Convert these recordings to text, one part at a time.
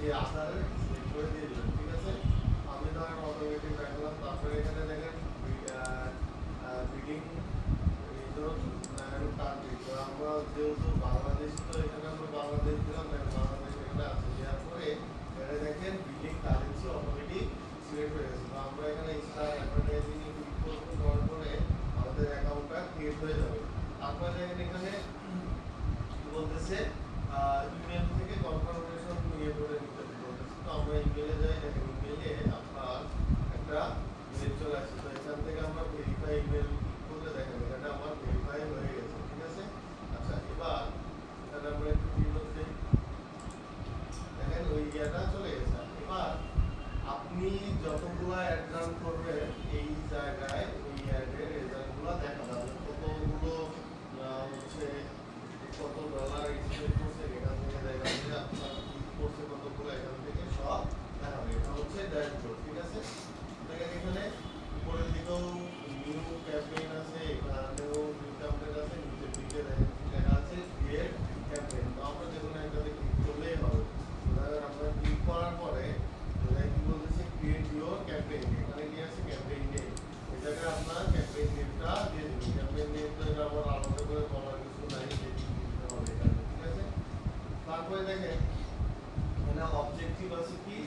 যে আধারে সিলেক্ট করে দিয়ে দিবেন, ঠিক আছে। আমি ধরেন অটোমেটিক রাখলাম, তারপরে এখানে দেখেন বিডিং কান্ট্রি, তো আমরা যেহেতু বাংলাদেশ, তো এখানে আমরা বাংলাদেশ দিলাম, বাংলাদেশ এখানে আছে, দেওয়ার পরে এখানে দেখেন বিডিং কারেন্সি অটোমেটিক সিলেক্ট হয়ে গেছে। তো আমরা এখানে স্টার অ্যাডভার্টাইজিং ক্লিক করব, করার পরে আমাদের অ্যাকাউন্টটা ক্রিয়েট হয়ে যাবে। তারপরে দেখেন এখানে বলতেছে ইমেল থেকে কনফার্মেশন নিয়ে করে নিতে বলতেছে। তো আমরা ইমেলে যাই, দেখেন ইমেলে আপনার একটা মেল চলে আসছে। তো এখান থেকে আমরা ভেরিফাই ইমেল করলে দেখেন এটা আমার ভেরিফাই হয়ে গেছে, ঠিক আছে। আচ্ছা, এবার এখানে আমরা একটু রিলোড দেই, দেখেন ওই ইয়েটা চলে গেছে। এবার আপনি যতগুলা অ্যাড রান করবেন এই জায়গায় ওই অ্যাডের রেজাল্টগুলো দেখা যাবে, কতগুলো হচ্ছে কত ডলার স্পেন্ড করছে এখান থেকে দেখা যাবে, আপনার ক্লিক করছে কতগুলো এখান থেকে সব দেখাবে। এটা হচ্ছে ড্যাশবোর্ড, ঠিক আছে। দেখেন এখানে উপরের দিকেও নিউ ক্যাম্পেইন আছে, এখানেও নিউ ক্যাম্পেইন আছে, নিচের দিকে দেখেন লেখা আছে ক্রিয়েট ক্যাম্পেইন। তো আমরা যেকোনো একটাতে ক্লিক করলেই হবে। ধরেন আমরা ক্লিক করার পরে কি বলতেছে ক্রিয়েট ইউর ক্যাম্পেইন, এখানে কি আছে ক্যাম্পেইন নেম, এই জায়গায় আপনার ক্যাম্পেইন নেমটা দিয়ে দিবেন। ক্যাম্পেইন নেম তো এটা আবার আলাদা করে বলার কিছু নাই, দিতে হবে এখানে, ঠিক আছে। তারপরে দেখেন এখানে অবজেক্টিভ আছে, কি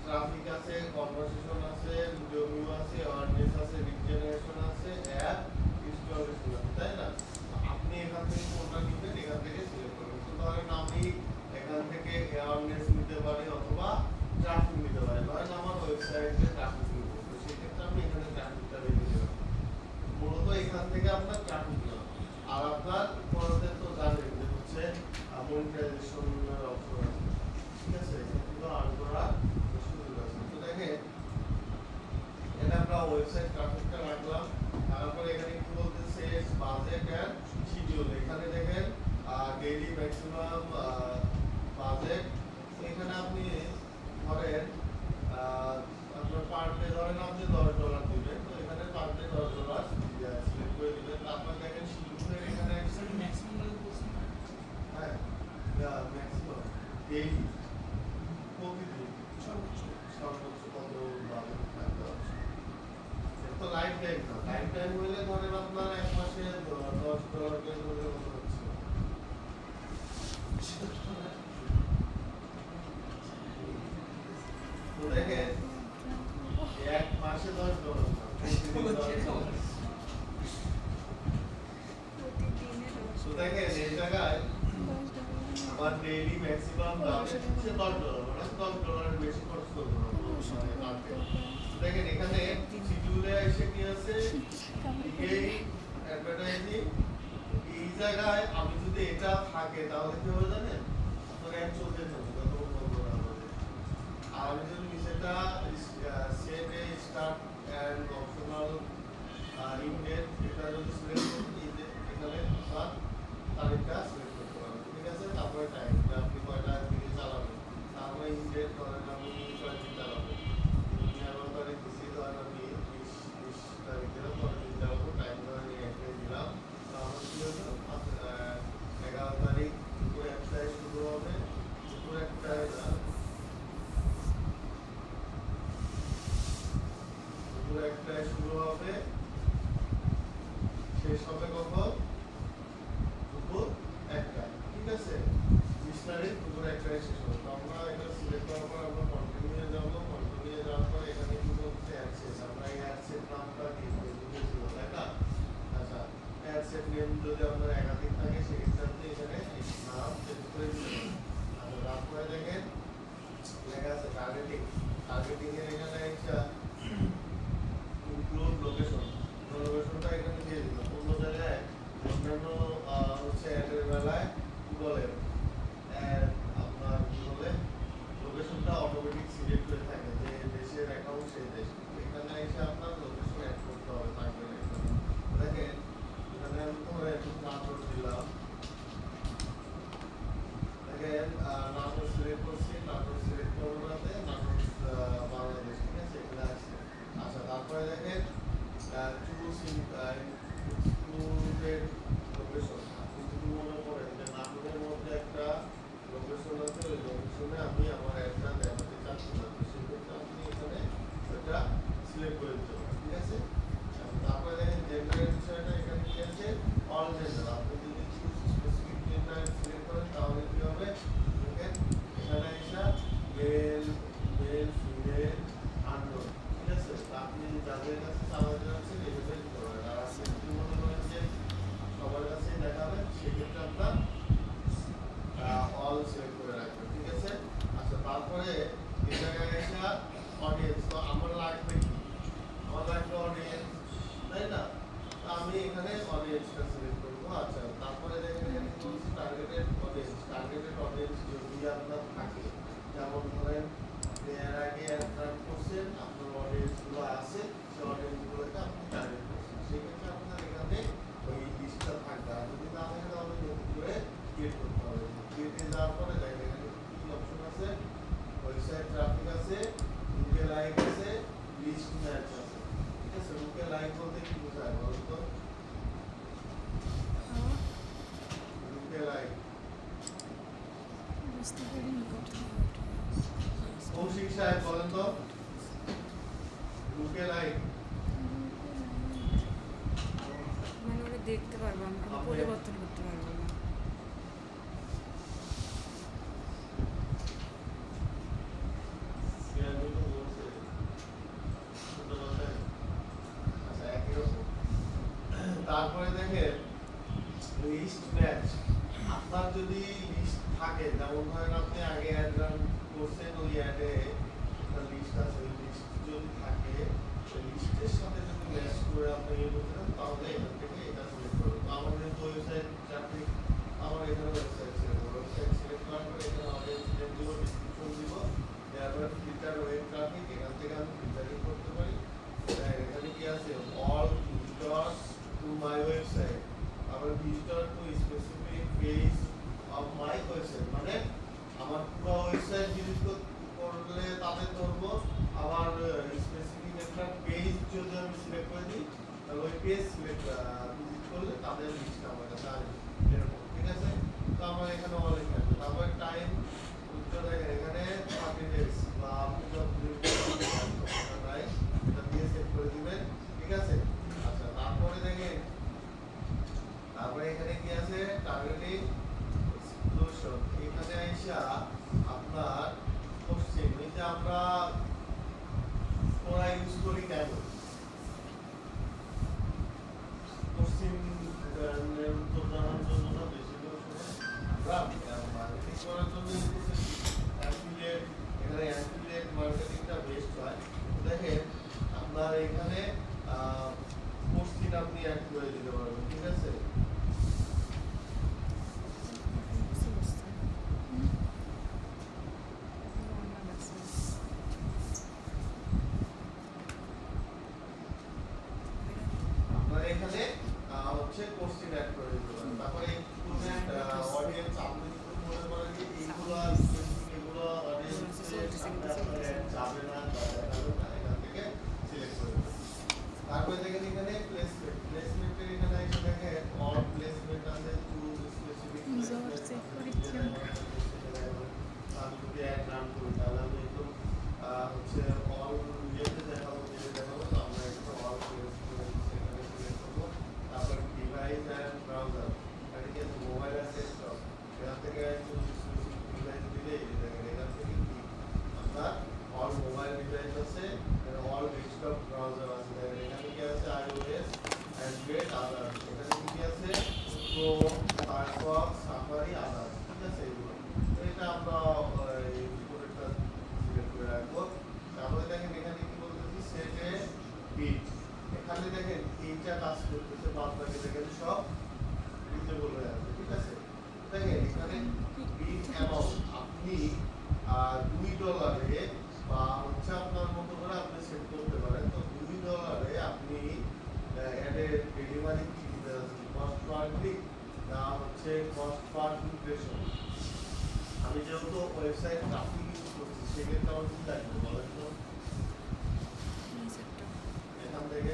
ট্রাফিক আছে, কনভারসেশন আছে, রিভিউ আছে, অ্যাওয়ারনেস আছে, লিড জেনারেশন আছে, অ্যাড ইনস্টলেশন আছে, তাই না। আপনি এখান থেকে কোনটা নিবেন, এখান থেকে সিলেক্ট করবেন। তো ধরেন আমি এখান থেকে অ্যাওয়ারনেস নিতে পারি অথবা ট্রাফিক নিতে পারি। ধরেন আমার ওয়েবসাইটে ট্রাফিক নিব, তো সেক্ষেত্রে আমি এখানে ট্রাফিকটা রেখে দিলাম। মূলত এখান থেকে আপনার ট্রাফিক না, আর আপনার পরের তো জানেন যে হচ্ছে মনিটাইজেশনের অপশন আছে, ঠিক আছে। এগুলো আর্ন করার সুযোগ আছে। তো দেখেন এটা আমরা ওয়েবসাইট ট্রাফিকটা রাখলাম, তারপরে এখানে কি বলতেছে বাজেট এন্ড শিডিউল। এখানে দেখেন ডেইলি ম্যাক্সিমাম বাজেট, এখানে আপনি ধরেন আপনার পার ডে ধরেন আপনি $10 দিবেন, তো এখানে পার ডে $10 সিলেক্ট করে দিবেন। তারপর দেখেন শিডিউলের এখানে ম্যাক্সিমাম বলছেন না? হ্যাঁ ম্যাক্সিমাম ডেইলি প্রতিদিন সর্বোচ্চ কত বাজেট থাকতে হবে। তো লাইফ টাইম না, লাইফ টাইম হইলে ধরেন আপনার এক মাসে $10 করে ধরে কত হচ্ছে, তো দেখেন এক মাসে $10 না, প্রতিদিন $10। তো দেখেন এই জায়গায় আমার ডেইলি ম্যাক্সিমাম বাজেট হচ্ছে $10, মানে $10 বেশি খরচ করবো না মানে মান্থে। দেখেন এখানে শিডিউলে এসে কি আছে এই অ্যাডভার্টাইজিং, এই জায়গায় আমি যদি এটা থাকে তাহলে কি হবে জানেন, আপনার অ্যাড চলতে থাকবে কত বন্ধ করা হবে। আর আমি যদি নিচেটা সেট এ স্টার্ট এন্ড অপশনাল ইনডেট, এটা যদি সিলেক্ট করি এখানে আপনার তারিখটা সিলেক্ট করতে পারবেন, ঠিক আছে। তারপরে টাইম আপনি কয়টা দিকে চালাবেন, তারপরে ইনডেট ধরেন আমি কয়দিন চালাবো, 11 তারিখ দিচ্ছি, ধরেন আমি 20 তারিখ দিলাম, পরের দিন চালাবো, টাইম ধরেন একটা দিলাম। তো আমার কি হলো 11 তারিখ দুপুর 1টায় শুরু হবে, দুপুর 1টায় শুরু হবে, শেষ হবে কখন দুপুর 1টায়, ঠিক আছে। 20 তারিখ দুপুর 1টায় শেষ হবে। তো আমরা এটা সিলেক্ট করার পর আমরা কন্টিনিউ যাব, কন্টিনিউ যাওয়ার পর এখানে কি বলছে অ্যাডসেট, আমরা এই অ্যাডসেট নামটা দিয়ে দিয়েছিল, তাই না। আচ্ছা, অ্যাডসেট নেম যদি আপনার একাধিক থাকে সেক্ষেত্রে আপনি এখানে নাম চেঞ্জ করে দিতে পারেন। আচ্ছা, তারপরে দেখেন লেখা আছে টার্গেটিং, টার্গেটিং এর এখানে একটা ইনক্লুড লোকেশন, লোকেশনটা এখানে দিয়ে দিলাম। অন্য জায়গায় অন্যান্য হচ্ছে অ্যাডের বেলায় কি বলে আপনার কি বলে লোকেশনটা অটোমেটিক সিলেক্ট হয়ে থাকে, যে দেশের অ্যাকাউন্ট সেই দেশ, এখানে এসে আপনার লোকেশন অ্যাড করতে হবে থাকবে। দেখেন এখানে আমি ধরে একটু নাটোর দিলাম, দেখেন নাটোর সিলেক্ট করছি, নাটোর সিলেক্ট করবো নাটোর বাংলাদেশ অডিয়েন্স, তো আমার লাগবে কি, আমার লাগবে অডিয়েন্স, তাই না? তো আমি এখানে অডিয়েন্সটা সিলেক্ট করবো। আচ্ছা, তারপরে দেখেন এখানে কি বলছি, টার্গেটেড অডিয়েন্স যদি আপনার থাকে, যেমন ধরেন আপনি এর আগে অ্যাড রান করছেন, আপনার অডিয়েন্স গুলো আছে, সেই অডিয়েন্স গুলোকে আপনি টার্গেট করছেন, সেক্ষেত্রে আপনার এখানে ওই লিস্টটা থাকবে। আর যদি না থাকে তাহলে নতুন করে ক্রিয়েট করতে হবে। ক্রিয়েটে যাওয়ার পরে দেখেন এখানে কি অপশন আছে, ওয়েবসাইট ট্রাফিক আছে, লুকে লাইক আছে, লিস্ট ম্যাচ আছে। ঠিক আছে, লুকে লাইক বলতে কি বোঝায় বলুন তো? লুকে লাইক বুঝতে পারিনি কথা। কৌশিক সাহেব বলেন তো, লুকে লাইক মানে ওরা দেখতে পারবো, আমি কোনো আপনি- পরিবর্তন করতে পারবো না। তারপরে দেখেন লিস্ট ম্যাচ, আপনার যদি লিস্ট থাকে, যেমন ধরেন আপনি আগে অ্যাড রান করছেন, ওই অ্যাডে একটা লিস্ট আছে, ওই লিস্ট যদি থাকে, ওই লিস্টের সাথে যদি ম্যাচ করে আপনি ইয়ে করতে চান, তাহলে এখান থেকে এটা সিলেক্ট করুন। তো আমার যেহেতু ওয়েবসাইট ট্রাফিক, আমার এখানে ওয়েবসাইট সিলেক্ট করবো। ওয়েবসাইট সিলেক্ট করার পরে এখানে অডিয়েন্স নেম দিব, ডিসক্রিপশন দিব, দেওয়ার পরে ফিল্টার ওয়েব ট্রাফিক, এখান থেকে আমি ফিল্টারিং করতে পারি। এখানে কি আছে, all visitors to my website, আবার visitor to specific page of my website, মানে আমার পুরো ওয়েবসাইট ভিজিট করলে তাদের ধরবো, আবার স্পেসিফিক একটা পেজ যদি আমি সিলেক্ট করে দিই, তাহলে ওই পেজ সিলেক্ট ভিজিট করলে তাদের লিস্ট আমার কাছে আসবে, এরকম। ঠিক আছে, তো আমার এখানে অল থাকবে। তারপর টাইম উত্তর দেখেন এখানে 30 ডেজ বা আপনি যত রাইট, এটা দিয়ে সেট করে দিবেন। ঠিক আছে, আচ্ছা, তারপরে দেখেন, তারপরে এখানে কি আছে, টার্গেটিং এক্সক্লুশন, এখানে আইসা আপনার কোশ্চেন, এই যে আমরা ওরা ইউজ করি কেন, কোশ্চেন উত্তর জানার জন্য না, বেশিরভাগ সময় আমরা মার্কেটিং করার জন্য ইউজ করতেছি অ্যাফিলিয়েট। এখানে অ্যাফিলিয়েট মার্কেটিংটা বেস্ট হয়। দেখেন আপনার এখানে কোশ্চেন আপনি অ্যাড করে দিতে পারবেন। ঠিক আছে, আপনার এখানে হচ্ছে কোশ্চেন অ্যাড করে দিতে পারেন। তারপরে স্টুডেন্ট অডিয়েন্স, আপনি যদি মনে করেন যে এইগুলো স্পেসিফিক, এগুলো অডিয়েন্সে আপনার অ্যাড যাবে না বা দেখাবে না, এখান থেকে সিলেক্ট করে দেবেন। তারপরে দেখেন এখানে প্লেসমেন্টের এখানে এসে দেখেন অল প্লেসমেন্ট আছে, টু স্পেসিফিক প্লেসমেন্ট। আমি যদি অ্যাড রান করি তাহলে আমি একটু হচ্ছে অল ইয়েতে দেখাবো, যেটা দেখাবো, তো আমরা একটু অল প্লেসমেন্ট সেখানে সিলেক্ট করবো। তারপর ডিভাইস অ্যান্ড ব্রাউজার, এখানে কি আছে, মোবাইল আছে, স্টক, এখান থেকে একটু স্পেসিফিক ডিভাইস দিলে দেখেন এখান থেকে কি আপনার অল মোবাইল ডিভাইস আছে, অল ডেস্কটপ ব্রাউজার আছে। দেখেন এখানে কি আছে, iOS, Android, আদার, এখানে কি আছে, ক্রোম, ফায়ারফক্স, সাফারি, আদার। ঠিক আছে, এগুলো তো এটা আমরা এই উপরেরটা সিলেক্ট করে রাখবো। তারপরে দেখেন এখানে কি বলতেছি, সেটে বিট, এখানে দেখেন এইটা কাজ করতেছে, বাদ বাকি দেখেন সব ডিসেবল হয়ে আছে। ঠিক আছে, দেখেন এখানে বিট অ্যামাউন্ট আপনি $2 বা হচ্ছে আপনার মতো করে আপনি সেট করতে পারেন। তো $2 আপনি অ্যাডের ডেলিভারি কি দিতে যাচ্ছেন, কস্ট পার ক্লিক না হচ্ছে কস্ট পার ইমপ্রেশন। আমি যেহেতু ওয়েবসাইট ট্রাফিক ইউজ করছি, সেক্ষেত্রে আমার কি লাগবে বলেন তো, এখান থেকে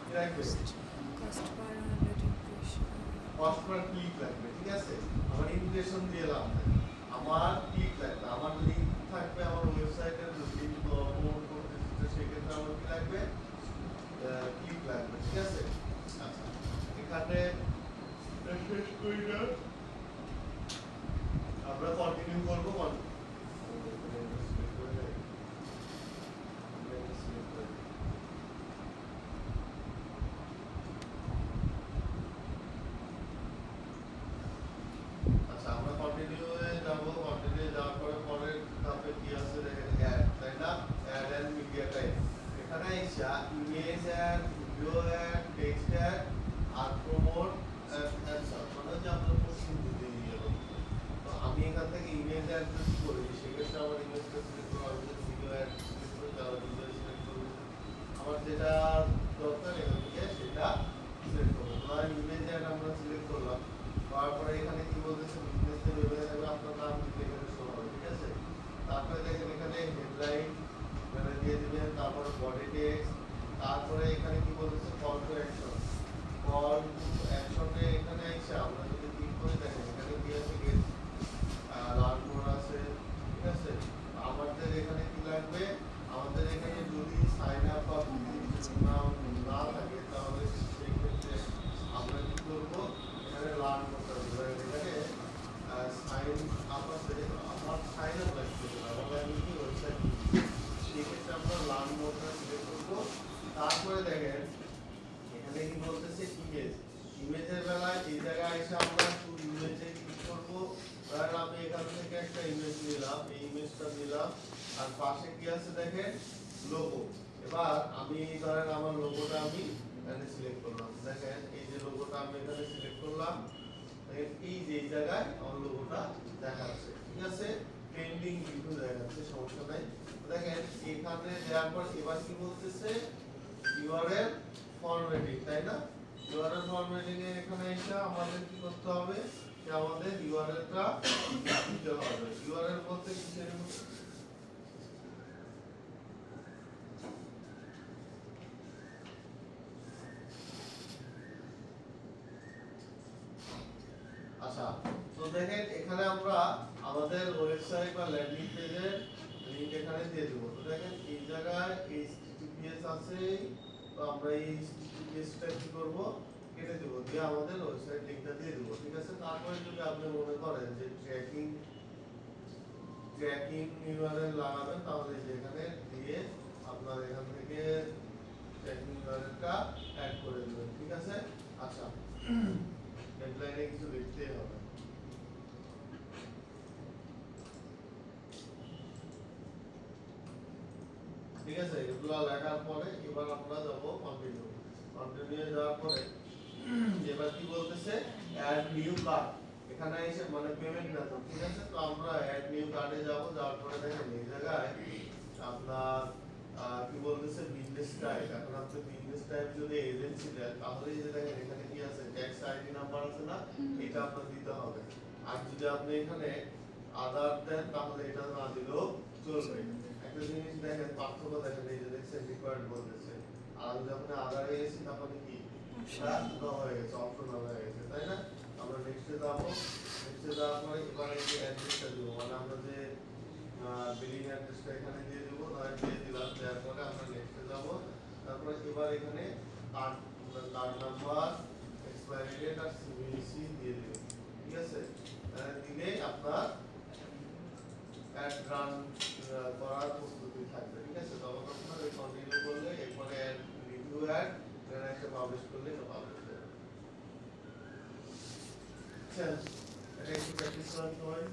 কি লাগবে, কস্ট পার ক্লিক লাগবে। ঠিক আছে, আমার ইমপ্রেশন দিয়ে লাভ নাই, আমার ক্লিক লাগবে। আমার লিঙ্ক থাকবে, আমার ওয়েবসাইটের লিঙ্ক প্রমোট করতেছি, তো সেক্ষেত্রে আমার কি লাগবে, ক্লিক লাগবে। ঠিক আছে, আচ্ছা, এখানে শেষ করি না, আমরা কন্টিনিউ করবো। আচ্ছা, আমরা কন্টিনিউ যাব, কন্টিনিউ যেটা দরকার এখান থেকে সেটা সিলেক্ট করবো। ধরেন ইমেজে আমরা সিলেক্ট করলাম, তারপরে এখানে কি বলতেছে বিজনেসে ভেবে থাকবে আপনার নাম দিলে এখানে শো হবে, ঠিক আছে। তারপরে দেখেন এখানে হেডলাইন এখানে দিয়ে দিবেন, তারপরে বডি টেক্সট, তারপরে এখানে কি বলতেছে call to action. Call to অ্যাকশনে এখানে এসে আমরা যদি ক্লিক করে দেখেন এখানে কি আছে গেট লার্ন মোর আছে, ঠিক আছে। আমাদের এখানে কি লাগবে, আমাদের এখানে যদি সাইন আপ বা নাম না থাকে তাহলে সেই ক্ষেত্রে আমরা কি করব, এখানে লার্ন করতে হবে। এখানে সাইন আপ আছে, আমার সাইন আপ লাগবে, আমার লাগবে কি ওয়েবসাইট, সেই ক্ষেত্রে আমরা লার্ন মোডটা সিলেক্ট করব। তারপরে দেখেন এখানে কি বলতেছে ইমেজ, ইমেজের বেলায় এই জায়গায় এসে আমরা টু ইমেজে ক্লিক করব। ধরেন আমি এখান থেকে একটা ইমেজ নিলাম, এই ইমেজটা নিলাম, আর পাশে কি আছে দেখেন লোগো। এবার আমি ধরেন আমার লোগোটা আমি এখানে সিলেক্ট করলাম, দেখেন এই যে লোগোটা আমি এখানে সিলেক্ট করলাম, দেখেন এই যে এই জায়গায় আমার লোগোটা দেখাচ্ছে, ঠিক আছে। ট্রেন্ডিং ভিডিও দেখাচ্ছে, সমস্যা নাই। দেখেন এখানে দেওয়ার পর এবার কি বলতেছে ইউআরএল ফরম্যাটিং, তাই না। ইউআরএল ফরম্যাটিং এ এখানে এসে আমাদের কি করতে হবে, যে আমাদের ইউআরএলটা দিতে হবে। ইউআরএল বলতে কিসের, আচ্ছা। তো দেখেন এখানে আমরা আমাদের ওয়েবসাইট বা ল্যান্ডিং পেজের লিংক এখানে দিয়ে দেব। তো দেখেন এই জায়গায় https আছে, তো আমরা এই https টা কি করব, কেটে দেব, দিয়ে আমাদের ওয়েবসাইট লিংকটা দিয়ে দেব, ঠিক আছে। তারপরে যদি আপনি মনে করেন যে ট্র্যাকিং ইউআরএল লাগাবেন, তাহলে যে এখানে দিয়ে আপনার এখান থেকে ট্র্যাকিং ইউআরএলটা অ্যাড করে দেবেন, ঠিক আছে। আচ্ছা, হেডলাইনে কিছু লিখতেই হবে, ঠিক আছে। এগুলো লেখার পরে এবার আমরা যাব কন্টিনিউ। কন্টিনিউ যাওয়ার পরে এবার কি বলতেছে অ্যাড নিউ কার্ড, এখানে এসে মানে পেমেন্ট মেথড, ঠিক আছে। তো আমরা অ্যাড নিউ কার্ডে যাব, যাওয়ার পরে দেখেন এই জায়গায় আপনার কি বলতেছে বিজনেস টাইপ। এখন আপনি বিজনেস টাইপ যদি এজেন্সি দেন তাহলে এই যে দেখেন এখানে কি আছে ট্যাক্স আইডি নাম্বার আছে না, এটা আপনার দিতে হবে। আর যদি আপনি এখানে আদার দেন তাহলে এটা না দিলেও চলবে। একটা জিনিস দেখেন পার্থক্য দেখেন, এই যে দেখছেন রিকোয়ার্ড বলতেছে, আর যদি আপনি আদারে এসে তাহলে কি এটা হয়ে গেছে, অপশনাল হয়ে গেছে, তাই না। আমরা নেক্সটে যাব, নেক্সটে যাওয়ার পরে এবার এই যে অ্যাড্রেসটা দিব, মানে আমরা যে বিলিং অ্যাড্রেসটা এখানে দিয়ে দেবো, নয় দিয়ে দিলাম। দেওয়ার পরে আমরা নেক্সটে যাব, তারপরে এবার এখানে কার্ড নাম্বার, এক্সপায়ারি ডেট আর সিভিসি দিয়ে দেবেন, ঠিক আছে। দিলে আপনার অ্যাড রান করার প্রস্তুতি থাকবে, ঠিক আছে। তখন আপনার এই কন্টিনিউ করলে এরপরে অ্যাড রিভিউ অ্যাড এখানে একটা পাবলিশ করলে এটা পাবলিশ হয়ে যাবে। আচ্ছা, এটা একটু প্র্যাকটিস করার সময়